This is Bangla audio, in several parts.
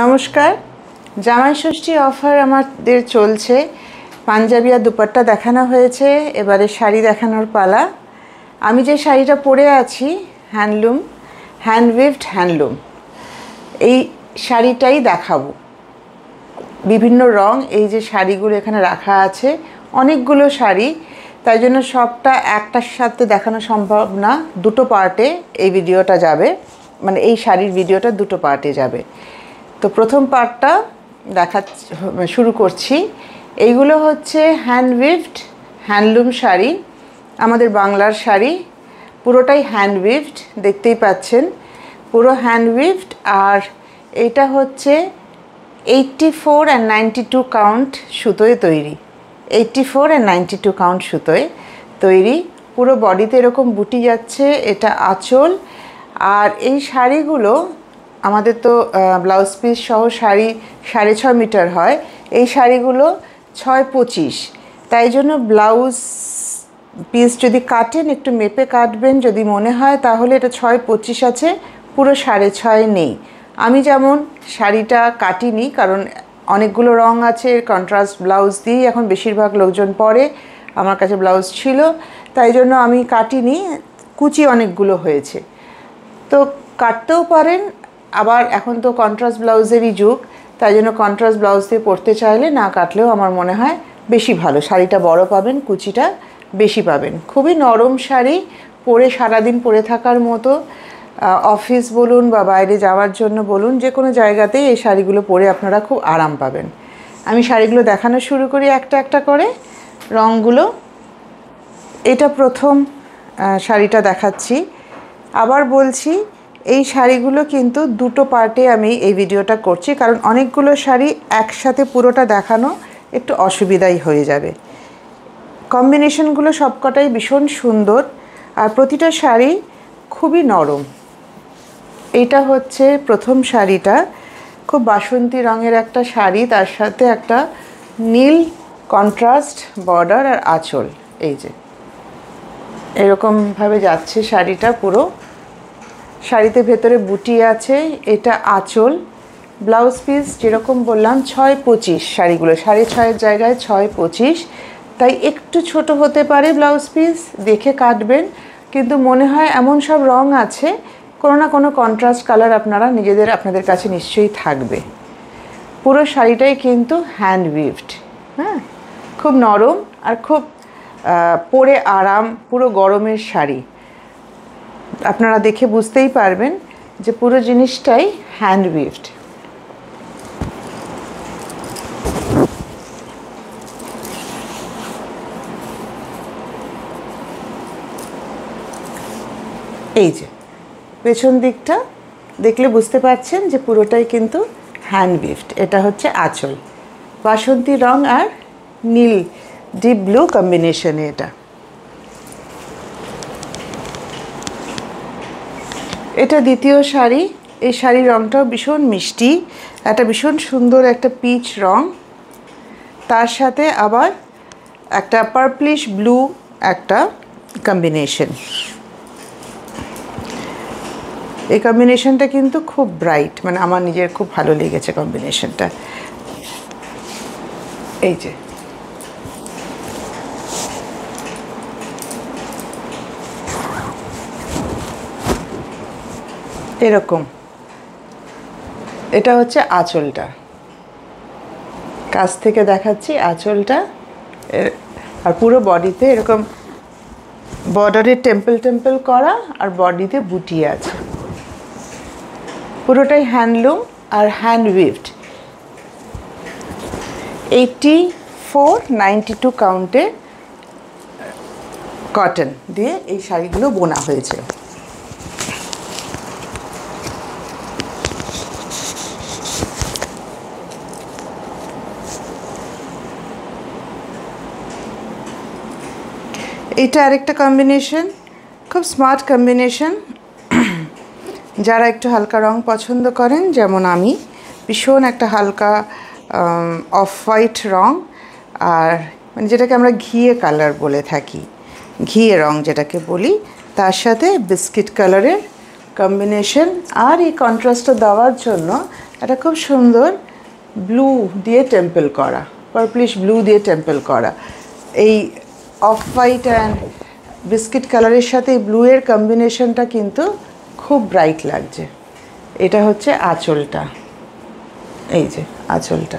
नमस्कार জামাই ষষ্ঠী অফার আমাদের চলছে পাঞ্জাবি আর দুপাট্টা দেখানো হয়েছে এবারে শাড়ি দেখানোর পালা আমি যে শাড়িটা পরে আছি হ্যান্ডলুম হ্যান্ড উইভড হ্যান্ডলুম এই শাড়িটাই দেখাবো বিভিন্ন রং এই যে শাড়িগুলো এখানে রাখা আছে অনেকগুলো শাড়ি তাই জন্য সবটা একটার সাথে দেখানো সম্ভব না দুটো পার্টে এই ভিডিওটা যাবে মানে এই শাড়ির ভিডিওটা দুটো পার্টে যাবে তো প্রথম পার্টটা দেখা শুরু করছি এইগুলো হচ্ছে হ্যান্ড উইভড হ্যান্ডলুম শাড়ি আমাদের বাংলার শাড়ি পুরোটাই হ্যান্ড উইভড দেখতেই পাচ্ছেন পুরো হ্যান্ড উইভড আর এইটা হচ্ছে 84 and 92 কাউন্ট সুতোয় তৈরি 84 and 92 কাউন্ট সুতোয় তৈরি পুরো বডিতে এরকম বুটি যাচ্ছে এটা আঁচল আর এই শাড়িগুলো আমাদের তো ব্লাউজ পিস সহ শাড়ি 6.5 মিটার হয় এই শাড়িগুলো 6.25 তাই জন্য ব্লাউজ পিস যদি কাটেন একটু মেপে কাটবেন যদি মনে হয় তাহলে এটা 6.25 আছে পুরো 6.5 নেই আমি যেমন শাড়িটা কাটিনি কারণ অনেকগুলো রং আছে কন্ট্রাস্ট ব্লাউজ দিয়ে এখন বেশিরভাগ লোকজন পরে আমার কাছে ব্লাউজ ছিল তাই জন্য আমি কাটিনি কুচি অনেকগুলো হয়েছে তো কাটতেও পারেন আবার এখন তো কন্ট্রাস্ট ব্লাউজেরই যুগ তাই জন্য কন্ট্রাস্ট ব্লাউজ দিয়ে পরতে চাইলে না কাটলেও আমার মনে হয় বেশি ভালো শাড়িটা বড় পাবেন কুচিটা বেশি পাবেন খুবই নরম শাড়ি পরে সারাদিন পরে থাকার মতো অফিস বলুন বা বাইরে যাওয়ার জন্য বলুন যে কোনো জায়গাতেই এই শাড়িগুলো পরে আপনারা খুব আরাম পাবেন আমি শাড়িগুলো দেখানো শুরু করি একটা একটা করে রঙগুলো এটা প্রথম শাড়িটা দেখাচ্ছি আবার বলছি এই শাড়িগুলো কিন্তু দুটো পার্টে আমি এই ভিডিওটা করছি কারণ অনেকগুলো শাড়ি একসাথে পুরোটা দেখানো একটু অসুবিধাই হয়ে যাবে কম্বিনেশনগুলো সবকটাই ভীষণ সুন্দর আর প্রতিটা শাড়ি খুবই নরম এইটা হচ্ছে প্রথম শাড়িটা খুব বাসন্তী রঙের একটা শাড়ি তার সাথে একটা নীল কন্ট্রাস্ট বর্ডার আর আঁচল এই যে এরকমভাবে যাচ্ছে শাড়িটা পুরো শাড়িতে ভেতরে বুটি আছে এটা আঁচল ব্লাউজ পিস যেরকম বললাম 6.25 শাড়িগুলো 6.5 জায়গায় 6.25 তাই একটু ছোট হতে পারে ব্লাউজ পিস দেখে কাটবেন কিন্তু মনে হয় এমন সব রং আছে কোনো না কোনো কন্ট্রাস্ট কালার আপনারা আপনাদের কাছে নিশ্চয়ই থাকবে পুরো শাড়িটাই কিন্তু হ্যান্ড উইভড হ্যাঁ খুব নরম আর খুব পরে আরাম পুরো গরমের শাড়ি আপনারা দেখে বুঝতেই পারবেন যে পুরো জিনিসটাই হ্যান্ড উইভড এই যে পেছন দিকটা দেখলে বুঝতে পারছেন যে পুরোটাই কিন্তু হ্যান্ড উইভড এটা হচ্ছে আঁচল বাসন্তী রং আর নীল ডিপ ব্লু কম্বিনেশনে এটা দ্বিতীয় শাড়ি এই শাড়ির রংটাও ভীষণ মিষ্টি একটা ভীষণ সুন্দর একটা পিচ রং তার সাথে আবার একটা পার্পলিশ ব্লু একটা কম্বিনেশন এই কম্বিনেশনটা কিন্তু খুব ব্রাইট মানে আমার নিজের খুব ভালো লেগেছে কম্বিনেশনটা এই যে এরকম এটা হচ্ছে আঁচলটা কাছ থেকে দেখাচ্ছি আঁচলটা আর পুরো বডিতে এরকম বর্ডারে টেম্পল করা আর বডিতে বুটি আছে পুরোটাই হ্যান্ডলুম আর হ্যান্ড উইভড 84-92 কাউন্টে কটন দিয়ে এই শাড়িগুলো বোনা হয়েছে এটা আরেকটা কম্বিনেশন খুব স্মার্ট কম্বিনেশন যারা একটু হালকা রং পছন্দ করেন যেমন আমি ভীষণ একটা হালকা অফ হোয়াইট রং আর মানে যেটাকে আমরা ঘিয়ে কালার বলে থাকি ঘিয়ে রং যেটাকে বলি তার সাথে বিস্কিট কালারের কম্বিনেশন আর এই কন্ট্রাস্টটা দেওয়ার জন্য এটা খুব সুন্দর ব্লু দিয়ে টেম্পল করা, পার্পলিশ ব্লু দিয়ে টেম্পল করা। এই অফ হোয়াইট অ্যান্ড বিস্কিট কালারের সাথে এই ব্লু এর কম্বিনেশনটা কিন্তু খুব ব্রাইট লাগছে। এটা হচ্ছে আঁচলটা, এই যে আঁচলটা।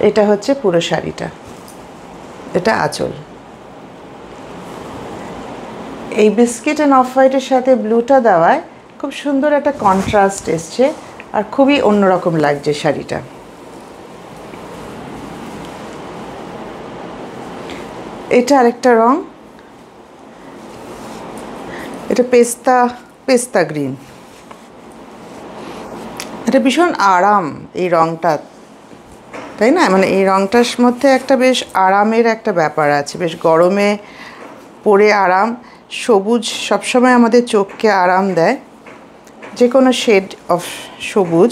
এটা হচ্ছে পুরো শাড়িটা, এটা আঁচল। এই বিস্কিট অ্যান্ড অফ হোয়াইটের সাথে ব্লুটা দেওয়ায় খুব সুন্দর একটা কন্ট্রাস্ট এসছে আর খুবই অন্যরকম লাগছে শাড়িটা। এটা আরেকটা রং, এটা পেস্তা গ্রিন। এটা ভীষণ আরাম এই রংটা, তাই না? মানে এই রংটার মধ্যে একটা বেশ আরামের একটা ব্যাপার আছে, বেশ গরমে পরে আরাম। সবুজ সবসময় আমাদের চোখকে আরাম দেয়, যে কোনো শেড অফ সবুজ।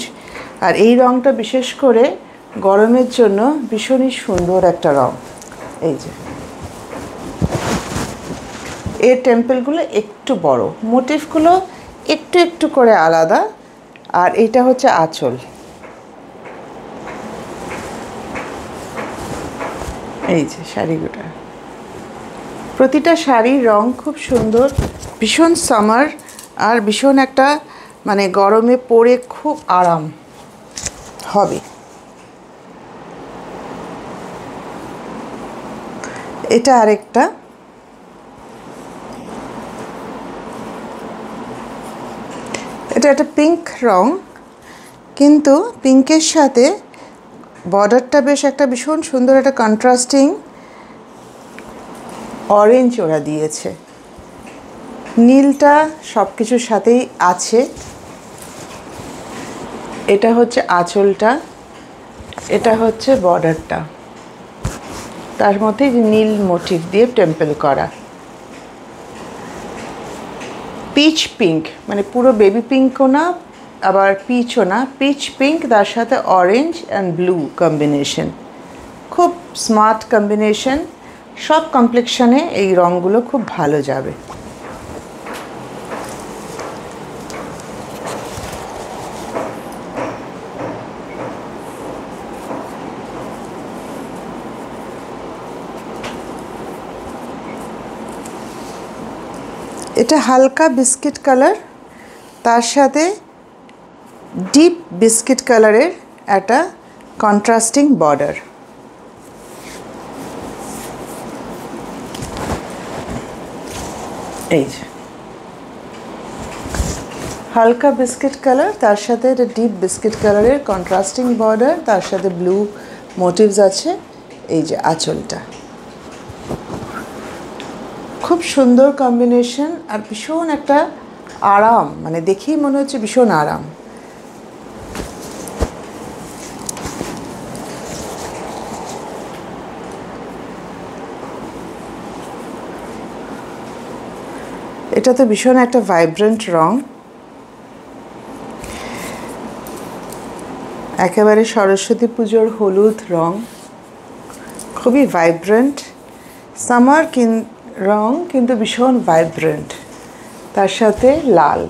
আর এই রংটা বিশেষ করে গরমের জন্য ভীষণই সুন্দর একটা রং। এই যে এর টেম্পলগুলো একটু বড়, মোটিভগুলো একটু একটু করে আলাদা। আর এটা হচ্ছে আঁচল। এই যে শাড়িগুলো, প্রতিটা শাড়ির রং খুব সুন্দর, ভীষণ সামার আর ভীষণ একটা মানে গরমে পরে খুব আরাম হবে। এটা আরেকটা, এটা একটা পিঙ্ক রং, কিন্তু পিঙ্কের সাথে বর্ডারটা বেশ একটা ভীষণ সুন্দর একটা কন্ট্রাস্টিং অরেঞ্জ ওরা দিয়েছে। নীলটা সব কিছুর সাথেই আছে। এটা হচ্ছে আঁচলটা, এটা হচ্ছে বর্ডারটা, তার মধ্যে নীল মোটিভ দিয়ে টেম্পল করা। পিচ পিঙ্ক, মানে পুরো বেবি পিঙ্কও না আবার পিচও না, পিচ পিঙ্ক, তার সাথে অরেঞ্জ অ্যান্ড ব্লু কম্বিনেশন, খুব স্মার্ট কম্বিনেশন। সব কমপ্লেক্সনে এই রঙগুলো খুব ভালো যাবে। এটা হালকা বিস্কিট কালার, তার সাথে ডিপ বিস্কিট কালারের একটা কন্ট্রাস্টিং বর্ডার। এই যে হালকা বিস্কিট কালার, তার সাথে এটা ডিপ বিস্কিট কালারের কন্ট্রাস্টিং বর্ডার, তার সাথে ব্লু মোটিভস আছে। এই যে আঁচলটা, খুব সুন্দর কম্বিনেশন আর ভীষণ একটা আরাম, মানে দেখেই মনে হচ্ছে ভীষণ আরাম। এটা তো ভীষণ একটা ভাইব্রেন্ট রং, একেবারে সরস্বতী পুজোর হলুদ রং, খুবই ভাইব্রেন্ট সামার রং, কিন্তু ভীষণ ভাইব্রেন্ট। তার সাথে লাল।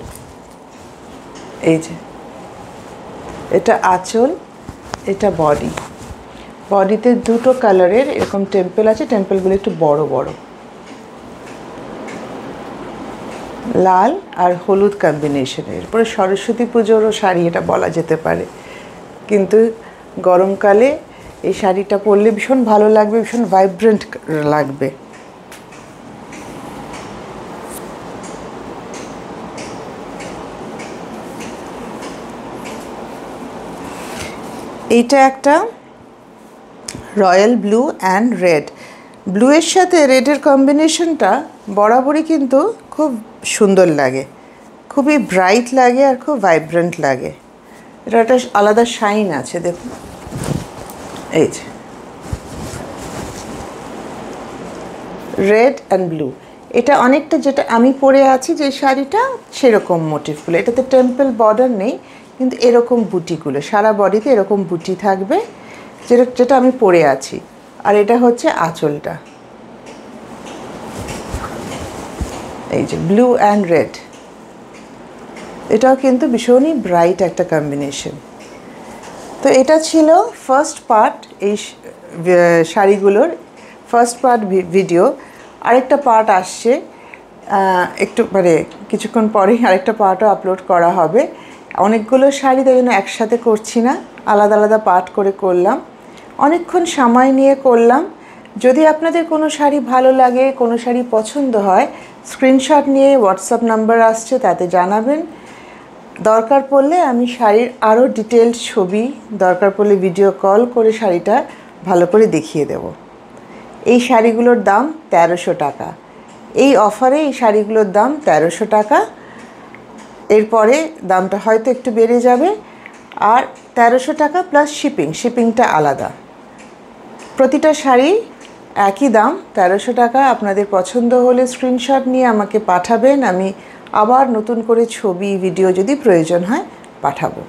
এই যে এটা আঁচল, এটা বডি। বডিতে দুটো কালারের এরকম টেম্পল আছে, টেম্পলগুলো একটু বড় বড়, লাল আর হলুদ কম্বিনেশনের। এরপরে সরস্বতী পুজোরও শাড়ি এটা বলা যেতে পারে, কিন্তু গরমকালে এই শাড়িটা পরলে ভীষণ ভালো লাগবে, ভীষণ ভাইব্রেন্ট লাগবে। এইটা একটা রয়্যাল ব্লু অ্যান্ড রেড। ব্লুয়ের সাথে রেডের কম্বিনেশনটা বরাবরই কিন্তু খুব সুন্দর লাগে, খুবই ব্রাইট লাগে আর খুব ভাইব্রেন্ট লাগে। এটা একটা আলাদা শাইন আছে, দেখুন। এই যে রেড অ্যান্ড ব্লু, এটা অনেকটা যেটা আমি পরে আছি যে শাড়িটা সেরকম মোটিভগুলো। এটাতে টেম্পল বর্ডার নেই, কিন্তু এরকম বুটিগুলো সারা বডিতে এরকম বুটি থাকবে, যেটা আমি পরে আছি। আর এটা হচ্ছে আঁচলটা, এই যে ব্লু অ্যান্ড রেড। এটাও কিন্তু ভীষণই ব্রাইট একটা কম্বিনেশন। তো এটা ছিল ফার্স্ট পার্ট, এই শাড়িগুলোর ফার্স্ট পার্ট ভিডিও। আরেকটা পার্ট আসছে একটু মানে কিছুক্ষণ পরেই আরেকটা পার্টও আপলোড করা হবে। অনেকগুলো শাড়ি তাই জন্য একসাথে করছি না, আলাদা আলাদা পার্ট করে করলাম, অনেকক্ষণ সময় নিয়ে করলাম। যদি আপনাদের কোনো শাড়ি ভালো লাগে, কোনো শাড়ি পছন্দ হয়, স্ক্রিনশট নিয়ে হোয়াটসঅ্যাপ নাম্বার আসছে তাতে জানাবেন। দরকার পড়লে আমি শাড়ির আরও ডিটেলড ছবি, দরকার পড়লে ভিডিও কল করে শাড়িটা ভালো করে দেখিয়ে দেব। এই শাড়িগুলোর দাম 1300 টাকা। এই অফারে এই শাড়িগুলোর দাম 1300 টাকা। এরপরে দামটা হয়তো একটু বেড়ে যাবে। আর 1300 টাকা প্লাস শিপিংটা আলাদা। প্রতিটা শাড়ি একই দাম 1300 টাকা। আপনাদের পছন্দ হলে স্ক্রিনশট নিয়ে আমাকে পাঠাবেন, আমি আবার নতুন করে ছবি ভিডিও যদি প্রয়োজন হয় পাঠাবো।